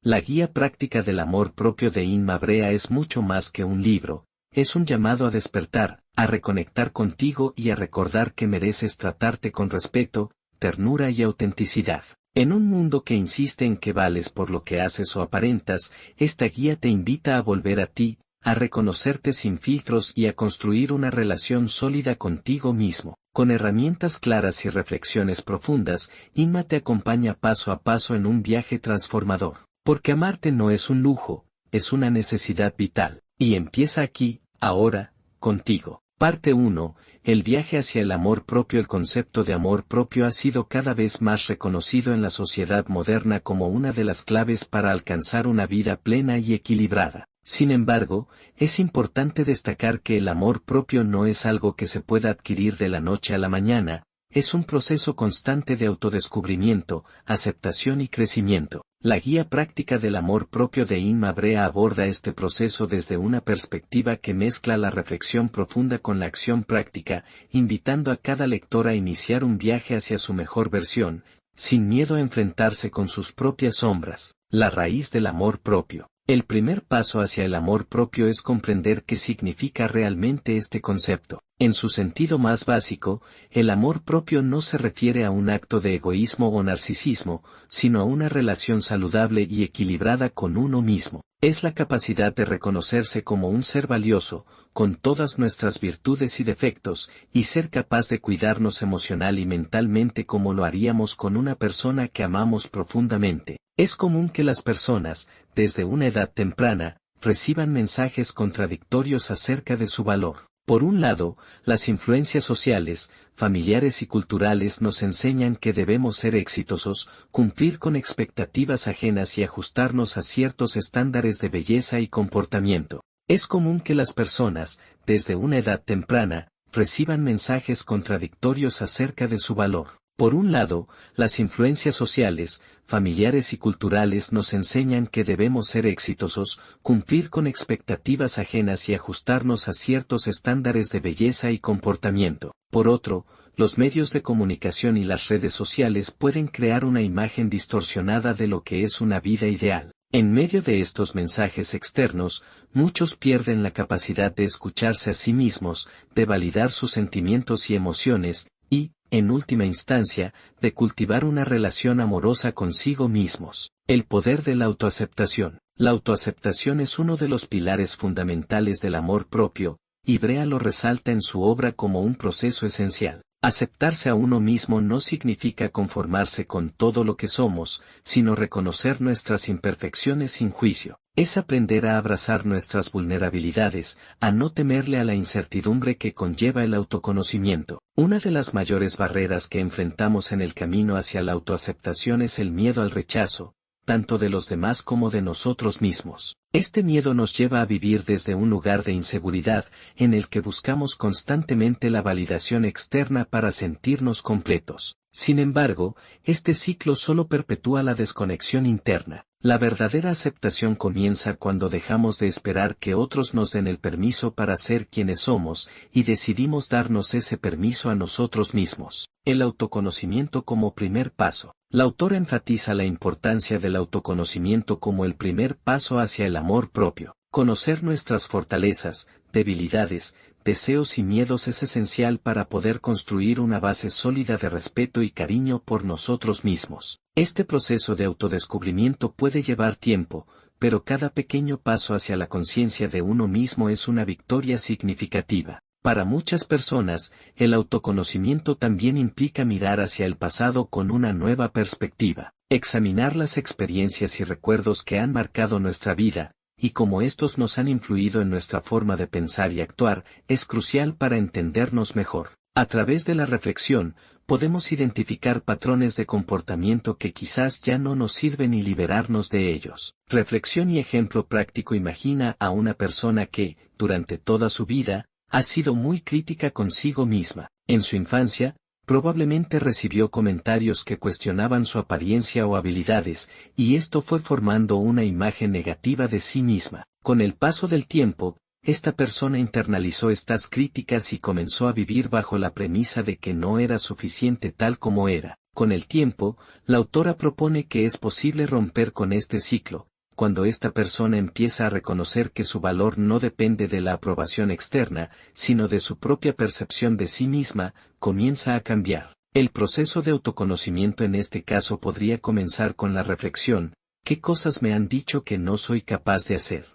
La guía práctica del amor propio de Inma Brea es mucho más que un libro, es un llamado a despertar, a reconectar contigo y a recordar que mereces tratarte con respeto, ternura y autenticidad. En un mundo que insiste en que vales por lo que haces o aparentas, esta guía te invita a volver a ti, a reconocerte sin filtros y a construir una relación sólida contigo mismo. Con herramientas claras y reflexiones profundas, Inma te acompaña paso a paso en un viaje transformador. Porque amarte no es un lujo, es una necesidad vital. Y empieza aquí, ahora, contigo. Parte 1. El viaje hacia el amor propio. El concepto de amor propio ha sido cada vez más reconocido en la sociedad moderna como una de las claves para alcanzar una vida plena y equilibrada. Sin embargo, es importante destacar que el amor propio no es algo que se pueda adquirir de la noche a la mañana, es un proceso constante de autodescubrimiento, aceptación y crecimiento. La guía práctica del amor propio de Inma Brea aborda este proceso desde una perspectiva que mezcla la reflexión profunda con la acción práctica, invitando a cada lector a iniciar un viaje hacia su mejor versión, sin miedo a enfrentarse con sus propias sombras. La raíz del amor propio. El primer paso hacia el amor propio es comprender qué significa realmente este concepto. En su sentido más básico, el amor propio no se refiere a un acto de egoísmo o narcisismo, sino a una relación saludable y equilibrada con uno mismo. Es la capacidad de reconocerse como un ser valioso, con todas nuestras virtudes y defectos, y ser capaz de cuidarnos emocional y mentalmente como lo haríamos con una persona que amamos profundamente. Es común que las personas, desde una edad temprana, reciban mensajes contradictorios acerca de su valor. Por un lado, las influencias sociales, familiares y culturales nos enseñan que debemos ser exitosos, cumplir con expectativas ajenas y ajustarnos a ciertos estándares de belleza y comportamiento. Es común que las personas, desde una edad temprana, reciban mensajes contradictorios acerca de su valor. Por un lado, las influencias sociales, familiares y culturales nos enseñan que debemos ser exitosos, cumplir con expectativas ajenas y ajustarnos a ciertos estándares de belleza y comportamiento. Por otro, los medios de comunicación y las redes sociales pueden crear una imagen distorsionada de lo que es una vida ideal. En medio de estos mensajes externos, muchos pierden la capacidad de escucharse a sí mismos, de validar sus sentimientos y emociones, y, en última instancia, de cultivar una relación amorosa consigo mismos. El poder de la autoaceptación. La autoaceptación es uno de los pilares fundamentales del amor propio, y Brea lo resalta en su obra como un proceso esencial. Aceptarse a uno mismo no significa conformarse con todo lo que somos, sino reconocer nuestras imperfecciones sin juicio. Es aprender a abrazar nuestras vulnerabilidades, a no temerle a la incertidumbre que conlleva el autoconocimiento. Una de las mayores barreras que enfrentamos en el camino hacia la autoaceptación es el miedo al rechazo, tanto de los demás como de nosotros mismos. Este miedo nos lleva a vivir desde un lugar de inseguridad, en el que buscamos constantemente la validación externa para sentirnos completos. Sin embargo, este ciclo solo perpetúa la desconexión interna. La verdadera aceptación comienza cuando dejamos de esperar que otros nos den el permiso para ser quienes somos, y decidimos darnos ese permiso a nosotros mismos. El autoconocimiento como primer paso. La autora enfatiza la importancia del autoconocimiento como el primer paso hacia el amor propio. Conocer nuestras fortalezas, debilidades, deseos y miedos es esencial para poder construir una base sólida de respeto y cariño por nosotros mismos. Este proceso de autodescubrimiento puede llevar tiempo, pero cada pequeño paso hacia la conciencia de uno mismo es una victoria significativa. Para muchas personas, el autoconocimiento también implica mirar hacia el pasado con una nueva perspectiva, examinar las experiencias y recuerdos que han marcado nuestra vida, y cómo estos nos han influido en nuestra forma de pensar y actuar, es crucial para entendernos mejor. A través de la reflexión, podemos identificar patrones de comportamiento que quizás ya no nos sirven y liberarnos de ellos. Reflexión y ejemplo práctico. Imagina a una persona que, durante toda su vida, ha sido muy crítica consigo misma. En su infancia, probablemente recibió comentarios que cuestionaban su apariencia o habilidades, y esto fue formando una imagen negativa de sí misma. Con el paso del tiempo, esta persona internalizó estas críticas y comenzó a vivir bajo la premisa de que no era suficiente tal como era. Con el tiempo, la autora propone que es posible romper con este ciclo, cuando esta persona empieza a reconocer que su valor no depende de la aprobación externa, sino de su propia percepción de sí misma, comienza a cambiar. El proceso de autoconocimiento en este caso podría comenzar con la reflexión: ¿qué cosas me han dicho que no soy capaz de hacer?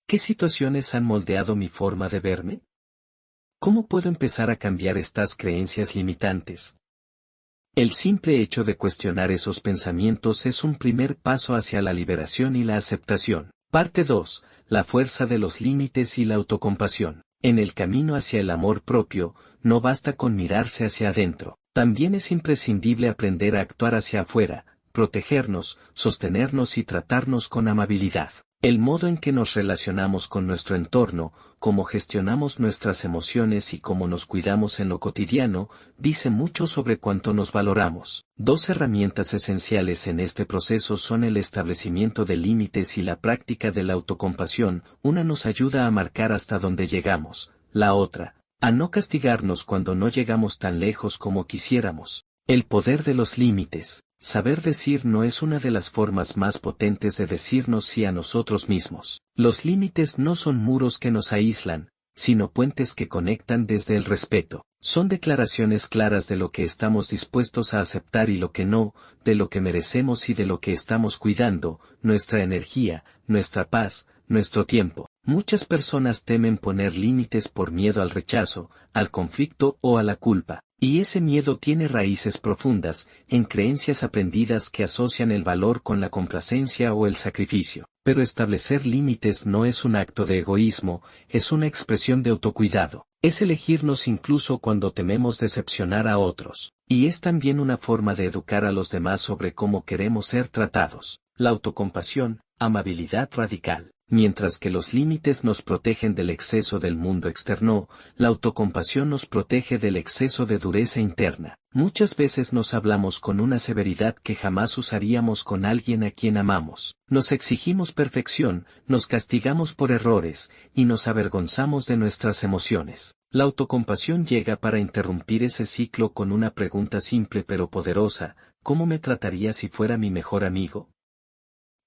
¿Qué situaciones han moldeado mi forma de verme? ¿Cómo puedo empezar a cambiar estas creencias limitantes? El simple hecho de cuestionar esos pensamientos es un primer paso hacia la liberación y la aceptación. Parte 2. La fuerza de los límites y la autocompasión. En el camino hacia el amor propio, no basta con mirarse hacia adentro. También es imprescindible aprender a actuar hacia afuera, protegernos, sostenernos y tratarnos con amabilidad. El modo en que nos relacionamos con nuestro entorno, cómo gestionamos nuestras emociones y cómo nos cuidamos en lo cotidiano, dice mucho sobre cuánto nos valoramos. Dos herramientas esenciales en este proceso son el establecimiento de límites y la práctica de la autocompasión. Una nos ayuda a marcar hasta dónde llegamos, la otra, a no castigarnos cuando no llegamos tan lejos como quisiéramos. El poder de los límites. Saber decir no es una de las formas más potentes de decirnos sí a nosotros mismos. Los límites no son muros que nos aíslan, sino puentes que conectan desde el respeto. Son declaraciones claras de lo que estamos dispuestos a aceptar y lo que no, de lo que merecemos y de lo que estamos cuidando, nuestra energía, nuestra paz, nuestro tiempo. Muchas personas temen poner límites por miedo al rechazo, al conflicto o a la culpa. Y ese miedo tiene raíces profundas, en creencias aprendidas que asocian el valor con la complacencia o el sacrificio. Pero establecer límites no es un acto de egoísmo, es una expresión de autocuidado. Es elegirnos incluso cuando tememos decepcionar a otros. Y es también una forma de educar a los demás sobre cómo queremos ser tratados. La autocompasión, amabilidad radical. Mientras que los límites nos protegen del exceso del mundo externo, la autocompasión nos protege del exceso de dureza interna. Muchas veces nos hablamos con una severidad que jamás usaríamos con alguien a quien amamos. Nos exigimos perfección, nos castigamos por errores, y nos avergonzamos de nuestras emociones. La autocompasión llega para interrumpir ese ciclo con una pregunta simple pero poderosa: ¿cómo me trataría si fuera mi mejor amigo?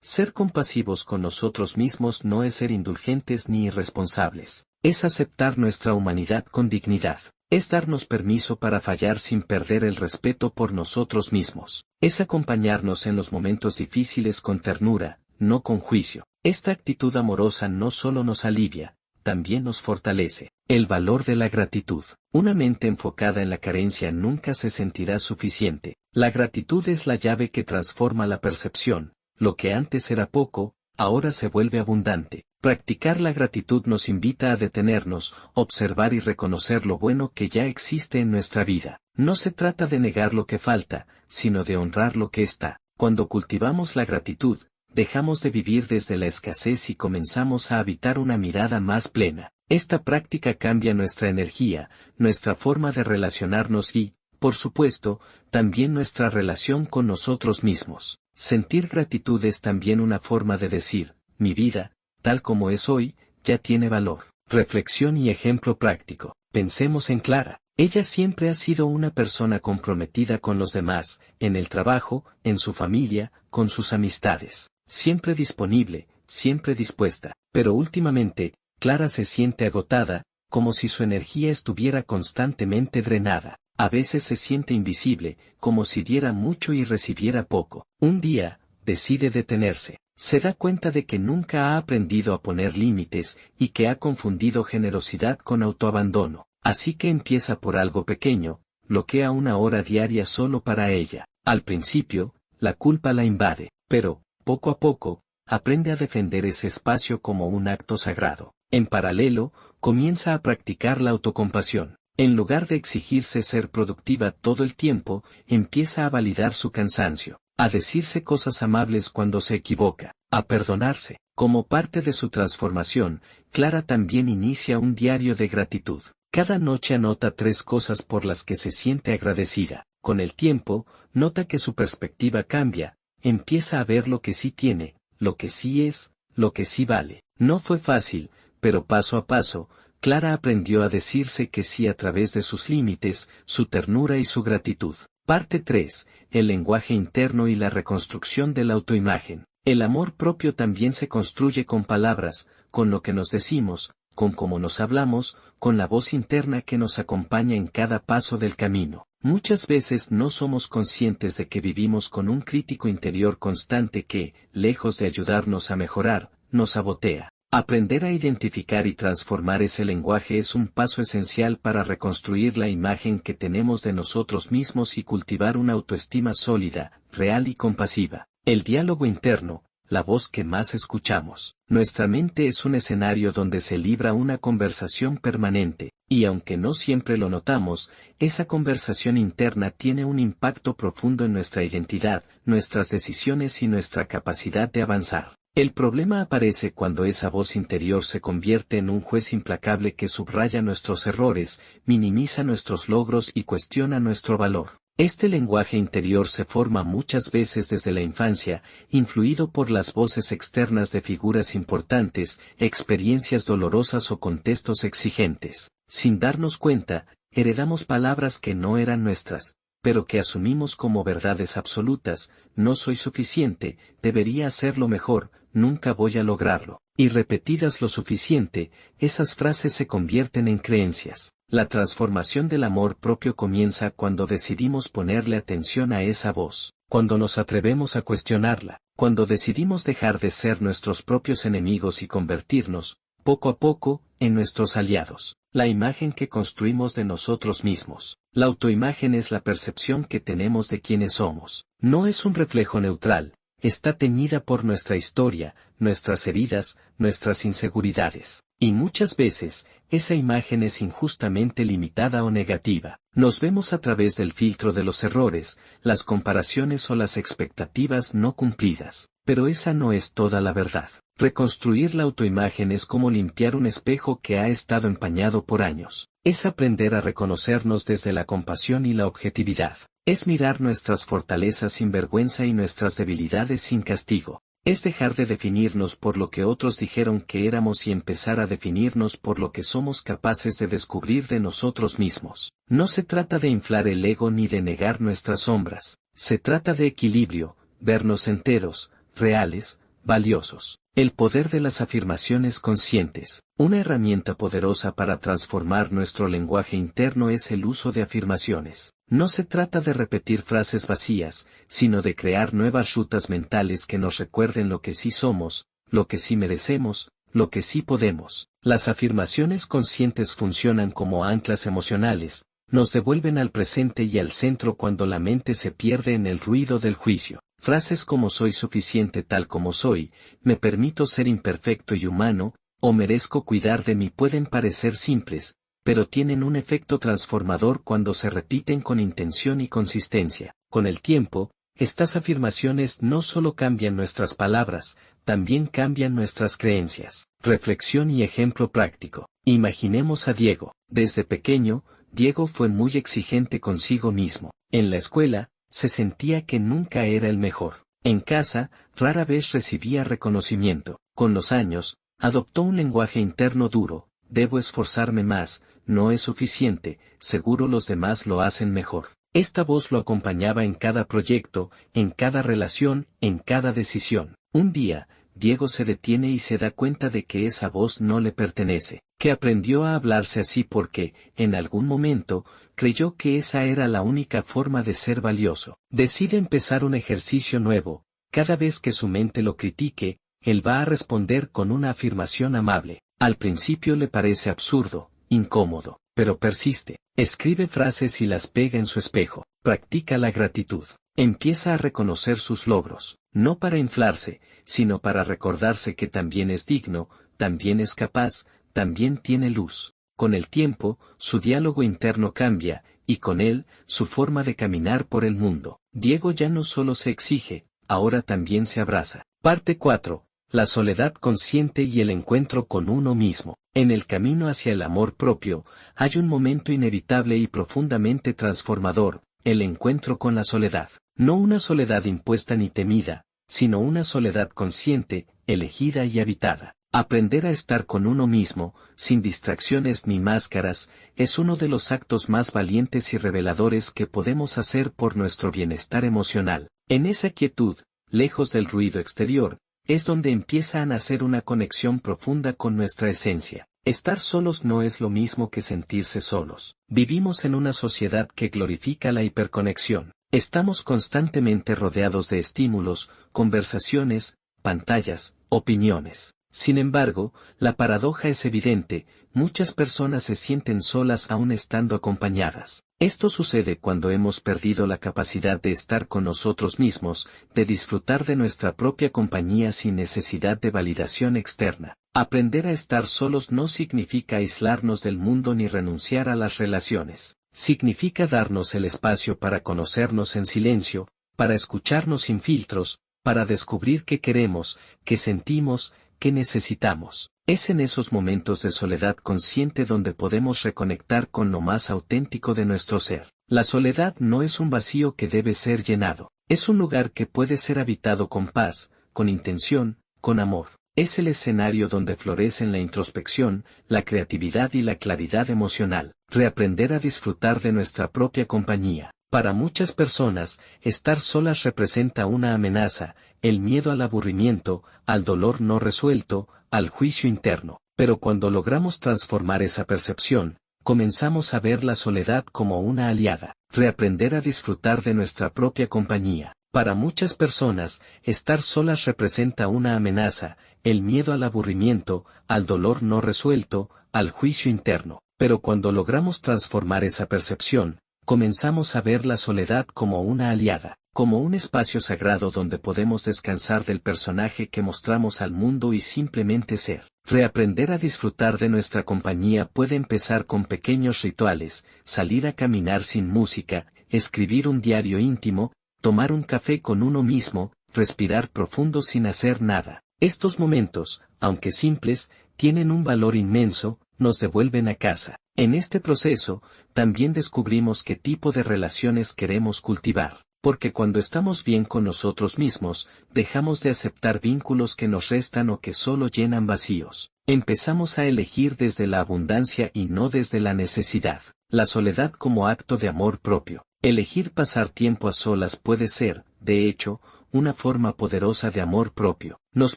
Ser compasivos con nosotros mismos no es ser indulgentes ni irresponsables. Es aceptar nuestra humanidad con dignidad. Es darnos permiso para fallar sin perder el respeto por nosotros mismos. Es acompañarnos en los momentos difíciles con ternura, no con juicio. Esta actitud amorosa no solo nos alivia, también nos fortalece. El valor de la gratitud. Una mente enfocada en la carencia nunca se sentirá suficiente. La gratitud es la llave que transforma la percepción. Lo que antes era poco, ahora se vuelve abundante. Practicar la gratitud nos invita a detenernos, observar y reconocer lo bueno que ya existe en nuestra vida. No se trata de negar lo que falta, sino de honrar lo que está. Cuando cultivamos la gratitud, dejamos de vivir desde la escasez y comenzamos a habitar una mirada más plena. Esta práctica cambia nuestra energía, nuestra forma de relacionarnos y, por supuesto, también nuestra relación con nosotros mismos. Sentir gratitud es también una forma de decir: mi vida, tal como es hoy, ya tiene valor. Reflexión y ejemplo práctico. Pensemos en Clara. Ella siempre ha sido una persona comprometida con los demás, en el trabajo, en su familia, con sus amistades. Siempre disponible, siempre dispuesta. Pero últimamente, Clara se siente agotada, como si su energía estuviera constantemente drenada. A veces se siente invisible, como si diera mucho y recibiera poco. Un día, decide detenerse. Se da cuenta de que nunca ha aprendido a poner límites y que ha confundido generosidad con autoabandono. Así que empieza por algo pequeño, bloquea 1 hora diaria solo para ella. Al principio, la culpa la invade, pero, poco a poco, aprende a defender ese espacio como un acto sagrado. En paralelo, comienza a practicar la autocompasión. En lugar de exigirse ser productiva todo el tiempo, empieza a validar su cansancio, a decirse cosas amables cuando se equivoca, a perdonarse. Como parte de su transformación, Clara también inicia un diario de gratitud. Cada noche anota 3 cosas por las que se siente agradecida. Con el tiempo, nota que su perspectiva cambia, empieza a ver lo que sí tiene, lo que sí es, lo que sí vale. No fue fácil, pero paso a paso, Clara aprendió a decirse que sí a través de sus límites, su ternura y su gratitud. Parte 3. El lenguaje interno y la reconstrucción de la autoimagen. El amor propio también se construye con palabras, con lo que nos decimos, con cómo nos hablamos, con la voz interna que nos acompaña en cada paso del camino. Muchas veces no somos conscientes de que vivimos con un crítico interior constante que, lejos de ayudarnos a mejorar, nos sabotea. Aprender a identificar y transformar ese lenguaje es un paso esencial para reconstruir la imagen que tenemos de nosotros mismos y cultivar una autoestima sólida, real y compasiva. El diálogo interno, la voz que más escuchamos. Nuestra mente es un escenario donde se libra una conversación permanente, y aunque no siempre lo notamos, esa conversación interna tiene un impacto profundo en nuestra identidad, nuestras decisiones y nuestra capacidad de avanzar. El problema aparece cuando esa voz interior se convierte en un juez implacable que subraya nuestros errores, minimiza nuestros logros y cuestiona nuestro valor. Este lenguaje interior se forma muchas veces desde la infancia, influido por las voces externas de figuras importantes, experiencias dolorosas o contextos exigentes. Sin darnos cuenta, heredamos palabras que no eran nuestras, pero que asumimos como verdades absolutas: no soy suficiente, debería hacerlo mejor, nunca voy a lograrlo. Y repetidas lo suficiente, esas frases se convierten en creencias. La transformación del amor propio comienza cuando decidimos ponerle atención a esa voz, cuando nos atrevemos a cuestionarla, cuando decidimos dejar de ser nuestros propios enemigos y convertirnos, poco a poco, en nuestros aliados. La imagen que construimos de nosotros mismos. La autoimagen es la percepción que tenemos de quiénes somos. No es un reflejo neutral, está teñida por nuestra historia, nuestras heridas, nuestras inseguridades. Y muchas veces, esa imagen es injustamente limitada o negativa. Nos vemos a través del filtro de los errores, las comparaciones o las expectativas no cumplidas. Pero esa no es toda la verdad. Reconstruir la autoimagen es como limpiar un espejo que ha estado empañado por años. Es aprender a reconocernos desde la compasión y la objetividad. Es mirar nuestras fortalezas sin vergüenza y nuestras debilidades sin castigo. Es dejar de definirnos por lo que otros dijeron que éramos y empezar a definirnos por lo que somos capaces de descubrir de nosotros mismos. No se trata de inflar el ego ni de negar nuestras sombras. Se trata de equilibrio, vernos enteros, reales, valiosos. El poder de las afirmaciones conscientes. Una herramienta poderosa para transformar nuestro lenguaje interno es el uso de afirmaciones. No se trata de repetir frases vacías, sino de crear nuevas rutas mentales que nos recuerden lo que sí somos, lo que sí merecemos, lo que sí podemos. Las afirmaciones conscientes funcionan como anclas emocionales, nos devuelven al presente y al centro cuando la mente se pierde en el ruido del juicio. Frases como soy suficiente tal como soy, me permito ser imperfecto y humano, o merezco cuidar de mí pueden parecer simples, pero tienen un efecto transformador cuando se repiten con intención y consistencia. Con el tiempo, estas afirmaciones no solo cambian nuestras palabras, también cambian nuestras creencias. Reflexión y ejemplo práctico. Imaginemos a Diego. Desde pequeño, Diego fue muy exigente consigo mismo. En la escuela, se sentía que nunca era el mejor. En casa, rara vez recibía reconocimiento. Con los años, adoptó un lenguaje interno duro: debo esforzarme más, no es suficiente, seguro los demás lo hacen mejor. Esta voz lo acompañaba en cada proyecto, en cada relación, en cada decisión. Un día, Diego se detiene y se da cuenta de que esa voz no le pertenece, que aprendió a hablarse así porque, en algún momento, creyó que esa era la única forma de ser valioso. Decide empezar un ejercicio nuevo. Cada vez que su mente lo critique, él va a responder con una afirmación amable. Al principio le parece absurdo, incómodo, pero persiste. Escribe frases y las pega en su espejo. Practica la gratitud. Empieza a reconocer sus logros, no para inflarse, sino para recordarse que también es digno, también es capaz, también tiene luz. Con el tiempo, su diálogo interno cambia, y con él, su forma de caminar por el mundo. Diego ya no solo se exige, ahora también se abraza. Parte 4. La soledad consciente y el encuentro con uno mismo. En el camino hacia el amor propio, hay un momento inevitable y profundamente transformador: el encuentro con la soledad. No una soledad impuesta ni temida, sino una soledad consciente, elegida y habitada. Aprender a estar con uno mismo, sin distracciones ni máscaras, es uno de los actos más valientes y reveladores que podemos hacer por nuestro bienestar emocional. En esa quietud, lejos del ruido exterior, es donde empieza a nacer una conexión profunda con nuestra esencia. Estar solos no es lo mismo que sentirse solos. Vivimos en una sociedad que glorifica la hiperconexión. Estamos constantemente rodeados de estímulos, conversaciones, pantallas, opiniones. Sin embargo, la paradoja es evidente, muchas personas se sienten solas aún estando acompañadas. Esto sucede cuando hemos perdido la capacidad de estar con nosotros mismos, de disfrutar de nuestra propia compañía sin necesidad de validación externa. Aprender a estar solos no significa aislarnos del mundo ni renunciar a las relaciones. Significa darnos el espacio para conocernos en silencio, para escucharnos sin filtros, para descubrir qué queremos, qué sentimos, qué necesitamos. Es en esos momentos de soledad consciente donde podemos reconectar con lo más auténtico de nuestro ser. La soledad no es un vacío que debe ser llenado. Es un lugar que puede ser habitado con paz, con intención, con amor. Es el escenario donde florecen la introspección, la creatividad y la claridad emocional. Reaprender a disfrutar de nuestra propia compañía. Para muchas personas, estar solas representa una amenaza, el miedo al aburrimiento, al dolor no resuelto, al juicio interno. Pero cuando logramos transformar esa percepción, comenzamos a ver la soledad como una aliada. Reaprender a disfrutar de nuestra propia compañía. Para muchas personas, estar solas representa una amenaza, el miedo al aburrimiento, al dolor no resuelto, al juicio interno. Pero cuando logramos transformar esa percepción, comenzamos a ver la soledad como una aliada, como un espacio sagrado donde podemos descansar del personaje que mostramos al mundo y simplemente ser. Reaprender a disfrutar de nuestra compañía puede empezar con pequeños rituales, salir a caminar sin música, escribir un diario íntimo, tomar un café con uno mismo, respirar profundo sin hacer nada. Estos momentos, aunque simples, tienen un valor inmenso, nos devuelven a casa. En este proceso, también descubrimos qué tipo de relaciones queremos cultivar, porque cuando estamos bien con nosotros mismos, dejamos de aceptar vínculos que nos restan o que solo llenan vacíos. Empezamos a elegir desde la abundancia y no desde la necesidad. La soledad como acto de amor propio. Elegir pasar tiempo a solas puede ser, de hecho, una forma poderosa de amor propio. Nos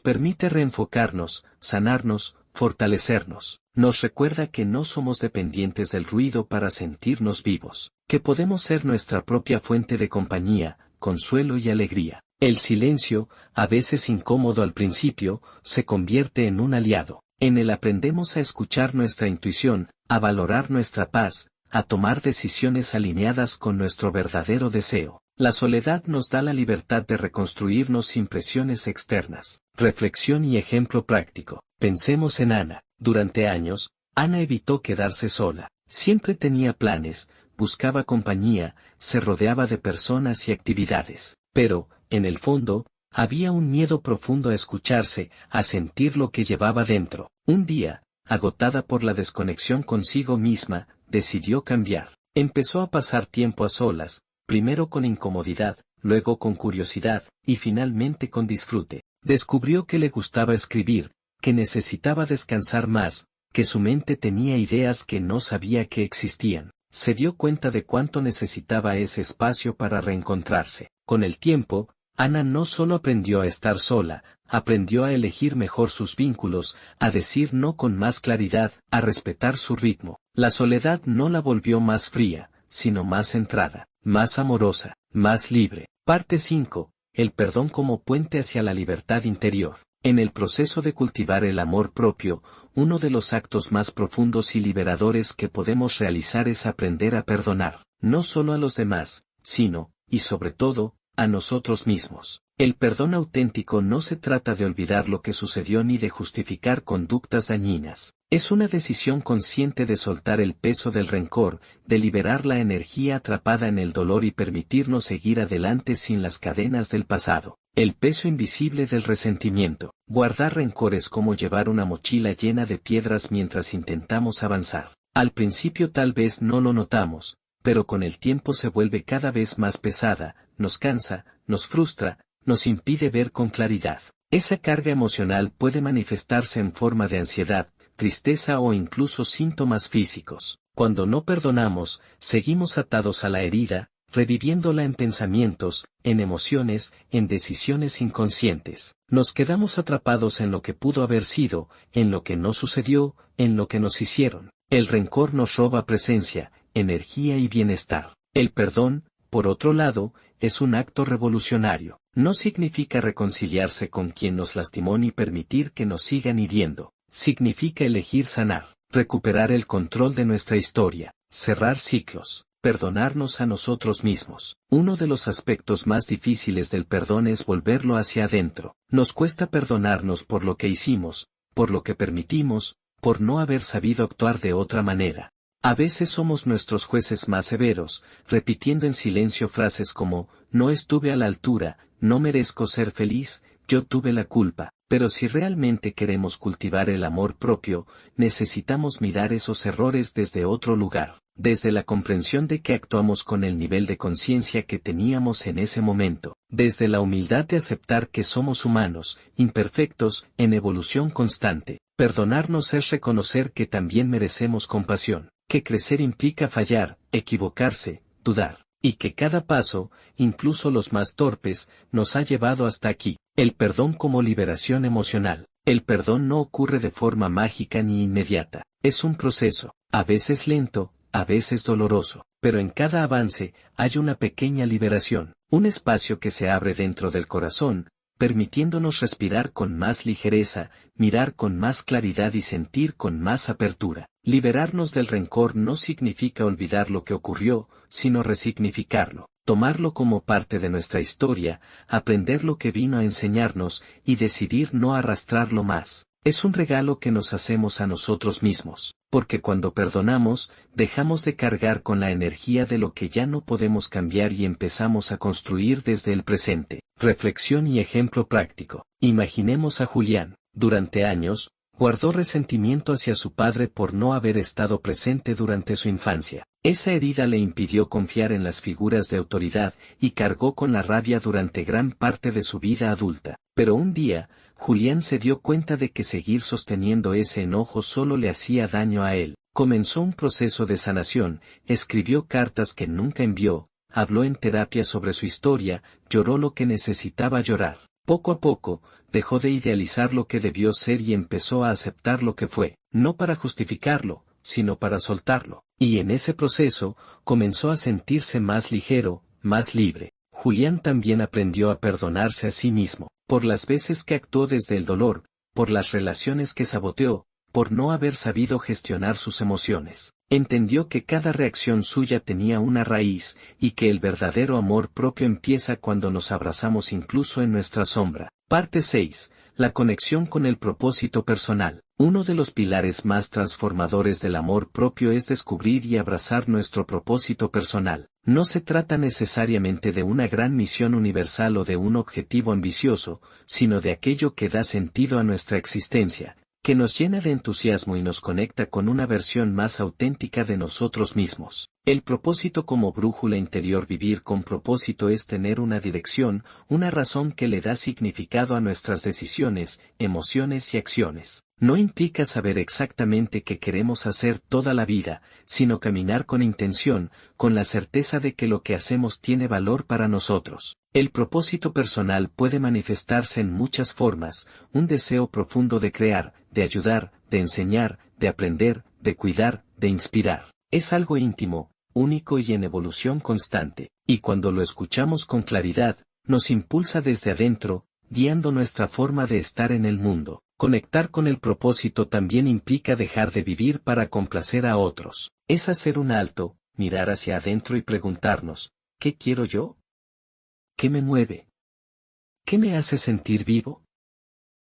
permite reenfocarnos, sanarnos, fortalecernos. Nos recuerda que no somos dependientes del ruido para sentirnos vivos, que podemos ser nuestra propia fuente de compañía, consuelo y alegría. El silencio, a veces incómodo al principio, se convierte en un aliado. En él aprendemos a escuchar nuestra intuición, a valorar nuestra paz, a tomar decisiones alineadas con nuestro verdadero deseo. La soledad nos da la libertad de reconstruirnos sin presiones externas. Reflexión y ejemplo práctico. Pensemos en Ana. Durante años, Ana evitó quedarse sola. Siempre tenía planes, buscaba compañía, se rodeaba de personas y actividades. Pero, en el fondo, había un miedo profundo a escucharse, a sentir lo que llevaba dentro. Un día, agotada por la desconexión consigo misma, decidió cambiar. Empezó a pasar tiempo a solas, primero con incomodidad, luego con curiosidad, y finalmente con disfrute. Descubrió que le gustaba escribir, que necesitaba descansar más, que su mente tenía ideas que no sabía que existían. Se dio cuenta de cuánto necesitaba ese espacio para reencontrarse. Con el tiempo, Ana no solo aprendió a estar sola, aprendió a elegir mejor sus vínculos, a decir no con más claridad, a respetar su ritmo. La soledad no la volvió más fría, sino más centrada, más amorosa, más libre. Parte 5. El perdón como puente hacia la libertad interior. En el proceso de cultivar el amor propio, uno de los actos más profundos y liberadores que podemos realizar es aprender a perdonar, no solo a los demás, sino, y sobre todo, a nosotros mismos. El perdón auténtico no se trata de olvidar lo que sucedió ni de justificar conductas dañinas. Es una decisión consciente de soltar el peso del rencor, de liberar la energía atrapada en el dolor y permitirnos seguir adelante sin las cadenas del pasado. El peso invisible del resentimiento. Guardar rencor es como llevar una mochila llena de piedras mientras intentamos avanzar. Al principio tal vez no lo notamos, pero con el tiempo se vuelve cada vez más pesada, nos cansa, nos frustra, nos impide ver con claridad. Esa carga emocional puede manifestarse en forma de ansiedad, tristeza o incluso síntomas físicos. Cuando no perdonamos, seguimos atados a la herida, reviviéndola en pensamientos, en emociones, en decisiones inconscientes. Nos quedamos atrapados en lo que pudo haber sido, en lo que no sucedió, en lo que nos hicieron. El rencor nos roba presencia, energía y bienestar. El perdón, por otro lado, es un acto revolucionario. No significa reconciliarse con quien nos lastimó ni permitir que nos sigan hiriendo. Significa elegir sanar, recuperar el control de nuestra historia, cerrar ciclos, perdonarnos a nosotros mismos. Uno de los aspectos más difíciles del perdón es volverlo hacia adentro. Nos cuesta perdonarnos por lo que hicimos, por lo que permitimos, por no haber sabido actuar de otra manera. A veces somos nuestros jueces más severos, repitiendo en silencio frases como, no estuve a la altura, no merezco ser feliz, yo tuve la culpa. Pero si realmente queremos cultivar el amor propio, necesitamos mirar esos errores desde otro lugar, desde la comprensión de que actuamos con el nivel de conciencia que teníamos en ese momento, desde la humildad de aceptar que somos humanos, imperfectos, en evolución constante. Perdonarnos es reconocer que también merecemos compasión, que crecer implica fallar, equivocarse, dudar, y que cada paso, incluso los más torpes, nos ha llevado hasta aquí. El perdón como liberación emocional. El perdón no ocurre de forma mágica ni inmediata. Es un proceso, a veces lento, a veces doloroso, pero en cada avance hay una pequeña liberación, un espacio que se abre dentro del corazón, permitiéndonos respirar con más ligereza, mirar con más claridad y sentir con más apertura. Liberarnos del rencor no significa olvidar lo que ocurrió, sino resignificarlo. Tomarlo como parte de nuestra historia, aprender lo que vino a enseñarnos y decidir no arrastrarlo más. Es un regalo que nos hacemos a nosotros mismos, porque cuando perdonamos, dejamos de cargar con la energía de lo que ya no podemos cambiar y empezamos a construir desde el presente. Reflexión y ejemplo práctico. Imaginemos a Julián. Durante años, guardó resentimiento hacia su padre por no haber estado presente durante su infancia. Esa herida le impidió confiar en las figuras de autoridad y cargó con la rabia durante gran parte de su vida adulta. Pero un día, Julián se dio cuenta de que seguir sosteniendo ese enojo solo le hacía daño a él. Comenzó un proceso de sanación, escribió cartas que nunca envió, habló en terapia sobre su historia, lloró lo que necesitaba llorar. Poco a poco, dejó de idealizar lo que debió ser y empezó a aceptar lo que fue, no para justificarlo, sino para soltarlo. Y en ese proceso, comenzó a sentirse más ligero, más libre. Julián también aprendió a perdonarse a sí mismo, por las veces que actuó desde el dolor, por las relaciones que saboteó, por no haber sabido gestionar sus emociones. Entendió que cada reacción suya tenía una raíz, y que el verdadero amor propio empieza cuando nos abrazamos incluso en nuestra sombra. Parte 6. La conexión con el propósito personal. Uno de los pilares más transformadores del amor propio es descubrir y abrazar nuestro propósito personal. No se trata necesariamente de una gran misión universal o de un objetivo ambicioso, sino de aquello que da sentido a nuestra existencia, que nos llena de entusiasmo y nos conecta con una versión más auténtica de nosotros mismos. El propósito como brújula interior. Vivir con propósito es tener una dirección, una razón que le da significado a nuestras decisiones, emociones y acciones. No implica saber exactamente qué queremos hacer toda la vida, sino caminar con intención, con la certeza de que lo que hacemos tiene valor para nosotros. El propósito personal puede manifestarse en muchas formas: un deseo profundo de crear, de ayudar, de enseñar, de aprender, de cuidar, de inspirar. Es algo íntimo, único y en evolución constante, y cuando lo escuchamos con claridad, nos impulsa desde adentro, guiando nuestra forma de estar en el mundo. Conectar con el propósito también implica dejar de vivir para complacer a otros. Es hacer un alto, mirar hacia adentro y preguntarnos, ¿qué quiero yo? ¿Qué me mueve? ¿Qué me hace sentir vivo?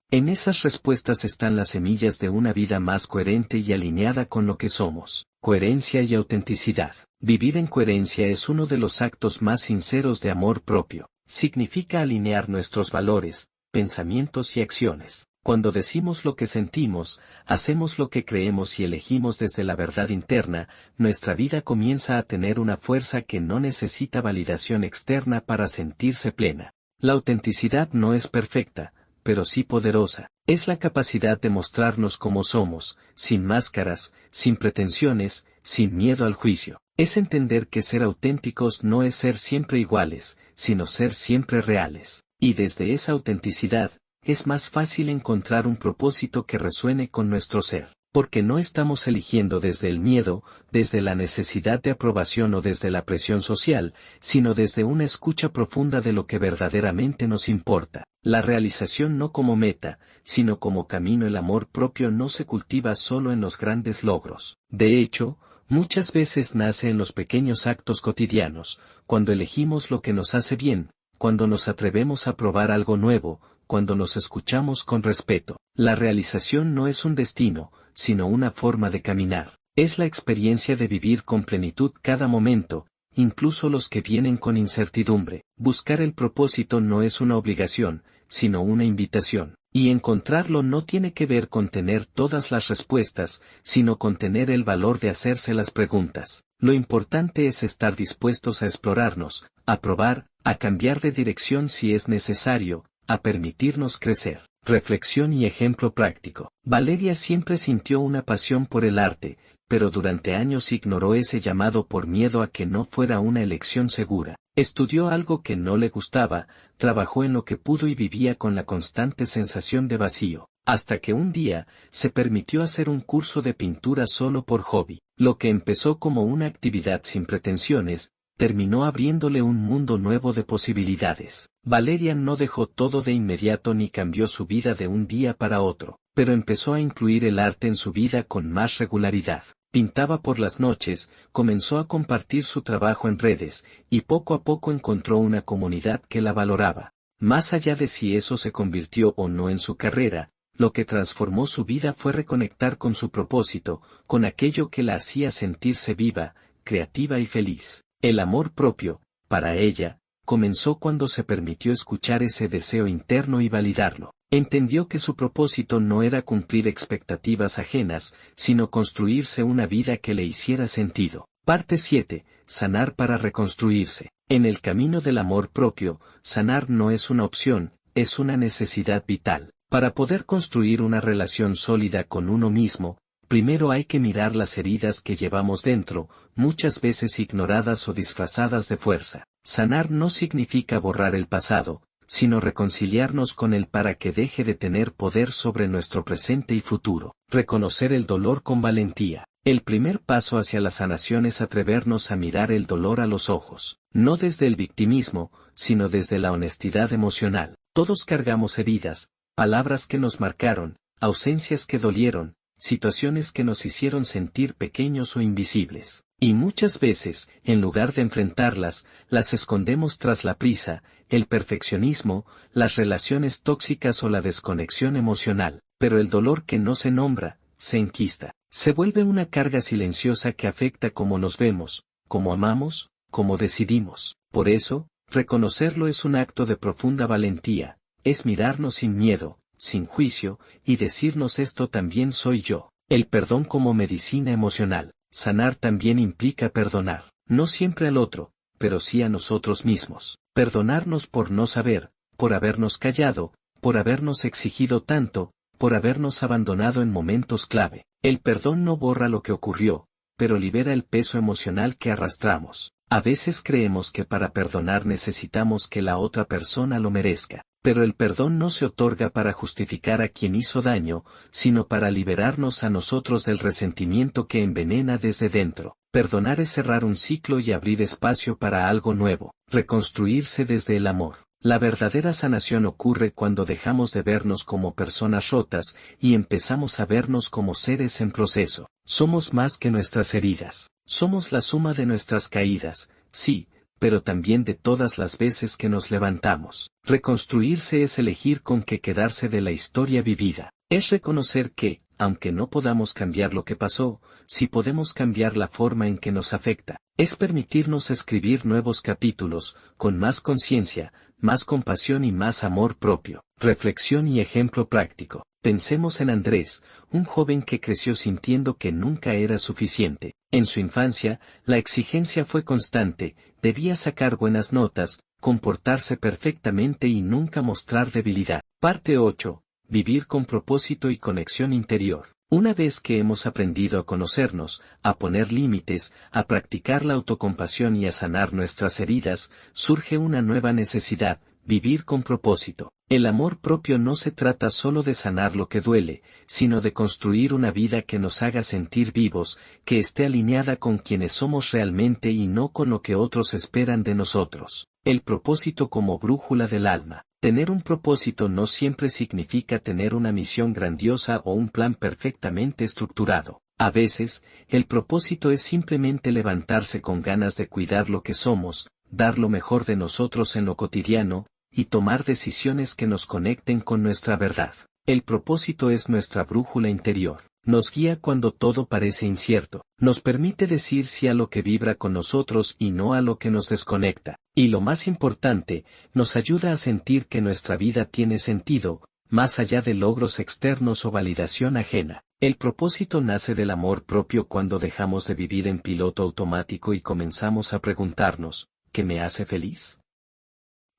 En esas respuestas están las semillas de una vida más coherente y alineada con lo que somos. Coherencia y autenticidad. Vivir en coherencia es uno de los actos más sinceros de amor propio. Significa alinear nuestros valores, pensamientos y acciones. Cuando decimos lo que sentimos, hacemos lo que creemos y elegimos desde la verdad interna, nuestra vida comienza a tener una fuerza que no necesita validación externa para sentirse plena. La autenticidad no es perfecta, pero sí poderosa. Es la capacidad de mostrarnos como somos, sin máscaras, sin pretensiones, sin miedo al juicio. Es entender que ser auténticos no es ser siempre iguales, sino ser siempre reales. Y desde esa autenticidad, es más fácil encontrar un propósito que resuene con nuestro ser. Porque no estamos eligiendo desde el miedo, desde la necesidad de aprobación o desde la presión social, sino desde una escucha profunda de lo que verdaderamente nos importa. La realización no como meta, sino como camino. El amor propio no se cultiva solo en los grandes logros. De hecho, muchas veces nace en los pequeños actos cotidianos, cuando elegimos lo que nos hace bien, cuando nos atrevemos a probar algo nuevo, cuando nos escuchamos con respeto. La realización no es un destino, sino una forma de caminar. Es la experiencia de vivir con plenitud cada momento, incluso los que vienen con incertidumbre. Buscar el propósito no es una obligación, sino una invitación. Y encontrarlo no tiene que ver con tener todas las respuestas, sino con tener el valor de hacerse las preguntas. Lo importante es estar dispuestos a explorarnos, a probar, a cambiar de dirección si es necesario, a permitirnos crecer. Reflexión y ejemplo práctico. Valeria siempre sintió una pasión por el arte, pero durante años ignoró ese llamado por miedo a que no fuera una elección segura. Estudió algo que no le gustaba, trabajó en lo que pudo y vivía con la constante sensación de vacío, hasta que un día, se permitió hacer un curso de pintura solo por hobby. Lo que empezó como una actividad sin pretensiones, terminó abriéndole un mundo nuevo de posibilidades. Valeria no dejó todo de inmediato ni cambió su vida de un día para otro, pero empezó a incluir el arte en su vida con más regularidad. Pintaba por las noches, comenzó a compartir su trabajo en redes, y poco a poco encontró una comunidad que la valoraba. Más allá de si eso se convirtió o no en su carrera, lo que transformó su vida fue reconectar con su propósito, con aquello que la hacía sentirse viva, creativa y feliz. El amor propio, para ella, comenzó cuando se permitió escuchar ese deseo interno y validarlo. Entendió que su propósito no era cumplir expectativas ajenas, sino construirse una vida que le hiciera sentido. Parte 7. Sanar para reconstruirse. En el camino del amor propio, sanar no es una opción, es una necesidad vital. Para poder construir una relación sólida con uno mismo, primero hay que mirar las heridas que llevamos dentro, muchas veces ignoradas o disfrazadas de fuerza. Sanar no significa borrar el pasado, sino reconciliarnos con él para que deje de tener poder sobre nuestro presente y futuro. Reconocer el dolor con valentía. El primer paso hacia la sanación es atrevernos a mirar el dolor a los ojos, no desde el victimismo, sino desde la honestidad emocional. Todos cargamos heridas, palabras que nos marcaron, ausencias que dolieron, situaciones que nos hicieron sentir pequeños o invisibles. Y muchas veces, en lugar de enfrentarlas, las escondemos tras la prisa, el perfeccionismo, las relaciones tóxicas o la desconexión emocional. Pero el dolor que no se nombra, se enquista. Se vuelve una carga silenciosa que afecta cómo nos vemos, cómo amamos, cómo decidimos. Por eso, reconocerlo es un acto de profunda valentía, es mirarnos sin miedo, sin juicio, y decirnos esto también soy yo. El perdón como medicina emocional. Sanar también implica perdonar, no siempre al otro, pero sí a nosotros mismos. Perdonarnos por no saber, por habernos callado, por habernos exigido tanto, por habernos abandonado en momentos clave. El perdón no borra lo que ocurrió, pero libera el peso emocional que arrastramos. A veces creemos que para perdonar necesitamos que la otra persona lo merezca. Pero el perdón no se otorga para justificar a quien hizo daño, sino para liberarnos a nosotros del resentimiento que envenena desde dentro. Perdonar es cerrar un ciclo y abrir espacio para algo nuevo, reconstruirse desde el amor. La verdadera sanación ocurre cuando dejamos de vernos como personas rotas y empezamos a vernos como seres en proceso. Somos más que nuestras heridas. Somos la suma de nuestras caídas, sí, pero también de todas las veces que nos levantamos. Reconstruirse es elegir con qué quedarse de la historia vivida. Es reconocer que, aunque no podamos cambiar lo que pasó, sí podemos cambiar la forma en que nos afecta. Es permitirnos escribir nuevos capítulos, con más conciencia, más compasión y más amor propio. Reflexión y ejemplo práctico. Pensemos en Andrés, un joven que creció sintiendo que nunca era suficiente. En su infancia, la exigencia fue constante, debía sacar buenas notas, comportarse perfectamente y nunca mostrar debilidad. Parte 8. Vivir con propósito y conexión interior. Una vez que hemos aprendido a conocernos, a poner límites, a practicar la autocompasión y a sanar nuestras heridas, surge una nueva necesidad: vivir con propósito. El amor propio no se trata solo de sanar lo que duele, sino de construir una vida que nos haga sentir vivos, que esté alineada con quienes somos realmente y no con lo que otros esperan de nosotros. El propósito como brújula del alma. Tener un propósito no siempre significa tener una misión grandiosa o un plan perfectamente estructurado. A veces, el propósito es simplemente levantarse con ganas de cuidar lo que somos, dar lo mejor de nosotros en lo cotidiano, y tomar decisiones que nos conecten con nuestra verdad. El propósito es nuestra brújula interior. Nos guía cuando todo parece incierto, nos permite decir sí a lo que vibra con nosotros y no a lo que nos desconecta, y lo más importante, nos ayuda a sentir que nuestra vida tiene sentido, más allá de logros externos o validación ajena. El propósito nace del amor propio cuando dejamos de vivir en piloto automático y comenzamos a preguntarnos: ¿qué me hace feliz?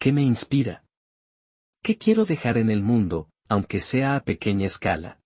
¿Qué me inspira? ¿Qué quiero dejar en el mundo, aunque sea a pequeña escala?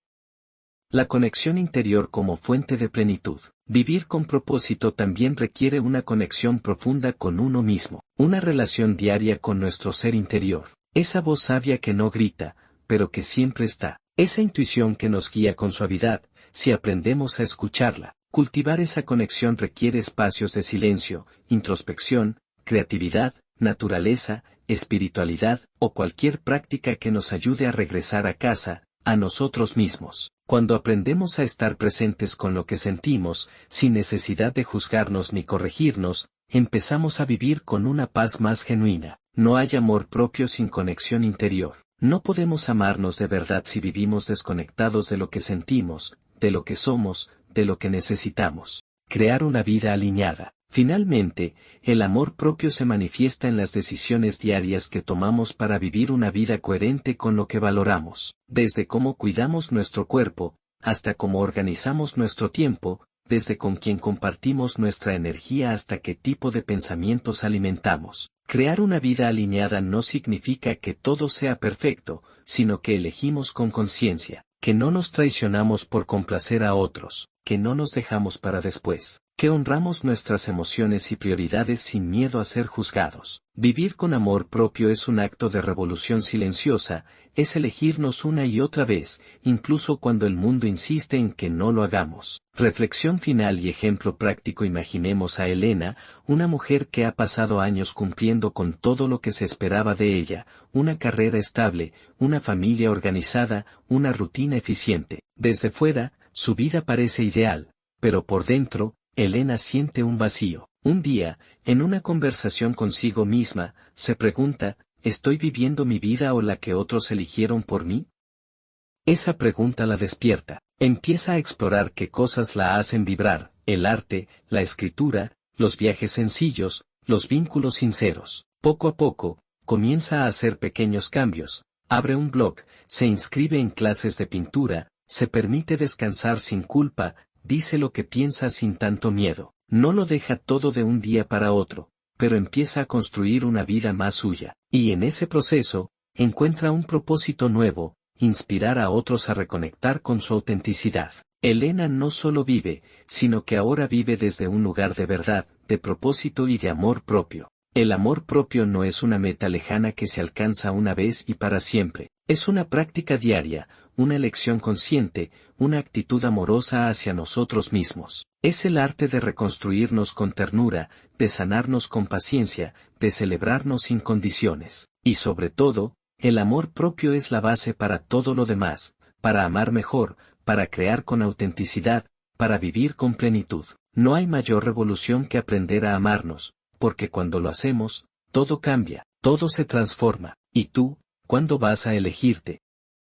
La conexión interior como fuente de plenitud. Vivir con propósito también requiere una conexión profunda con uno mismo, una relación diaria con nuestro ser interior, esa voz sabia que no grita, pero que siempre está, esa intuición que nos guía con suavidad, si aprendemos a escucharla. Cultivar esa conexión requiere espacios de silencio, introspección, creatividad, naturaleza, espiritualidad, o cualquier práctica que nos ayude a regresar a casa, a nosotros mismos. Cuando aprendemos a estar presentes con lo que sentimos, sin necesidad de juzgarnos ni corregirnos, empezamos a vivir con una paz más genuina. No hay amor propio sin conexión interior. No podemos amarnos de verdad si vivimos desconectados de lo que sentimos, de lo que somos, de lo que necesitamos. Crear una vida alineada. Finalmente, el amor propio se manifiesta en las decisiones diarias que tomamos para vivir una vida coherente con lo que valoramos, desde cómo cuidamos nuestro cuerpo, hasta cómo organizamos nuestro tiempo, desde con quién compartimos nuestra energía hasta qué tipo de pensamientos alimentamos. Crear una vida alineada no significa que todo sea perfecto, sino que elegimos con conciencia, que no nos traicionamos por complacer a otros, que no nos dejamos para después, que honramos nuestras emociones y prioridades sin miedo a ser juzgados. Vivir con amor propio es un acto de revolución silenciosa, es elegirnos una y otra vez, incluso cuando el mundo insiste en que no lo hagamos. Reflexión final y ejemplo práctico. Imaginemos a Elena, una mujer que ha pasado años cumpliendo con todo lo que se esperaba de ella, una carrera estable, una familia organizada, una rutina eficiente. Desde fuera, su vida parece ideal, pero por dentro, Elena siente un vacío. Un día, en una conversación consigo misma, se pregunta: ¿estoy viviendo mi vida o la que otros eligieron por mí? Esa pregunta la despierta. Empieza a explorar qué cosas la hacen vibrar: el arte, la escritura, los viajes sencillos, los vínculos sinceros. Poco a poco, comienza a hacer pequeños cambios, abre un blog, se inscribe en clases de pintura, se permite descansar sin culpa, dice lo que piensa sin tanto miedo. No lo deja todo de un día para otro, pero empieza a construir una vida más suya. Y en ese proceso, encuentra un propósito nuevo: inspirar a otros a reconectar con su autenticidad. Elena no solo vive, sino que ahora vive desde un lugar de verdad, de propósito y de amor propio. El amor propio no es una meta lejana que se alcanza una vez y para siempre. Es una práctica diaria, una elección consciente, una actitud amorosa hacia nosotros mismos. Es el arte de reconstruirnos con ternura, de sanarnos con paciencia, de celebrarnos sin condiciones. Y sobre todo, el amor propio es la base para todo lo demás, para amar mejor, para crear con autenticidad, para vivir con plenitud. No hay mayor revolución que aprender a amarnos, porque cuando lo hacemos, todo cambia, todo se transforma. ¿Y tú, cuándo vas a elegirte?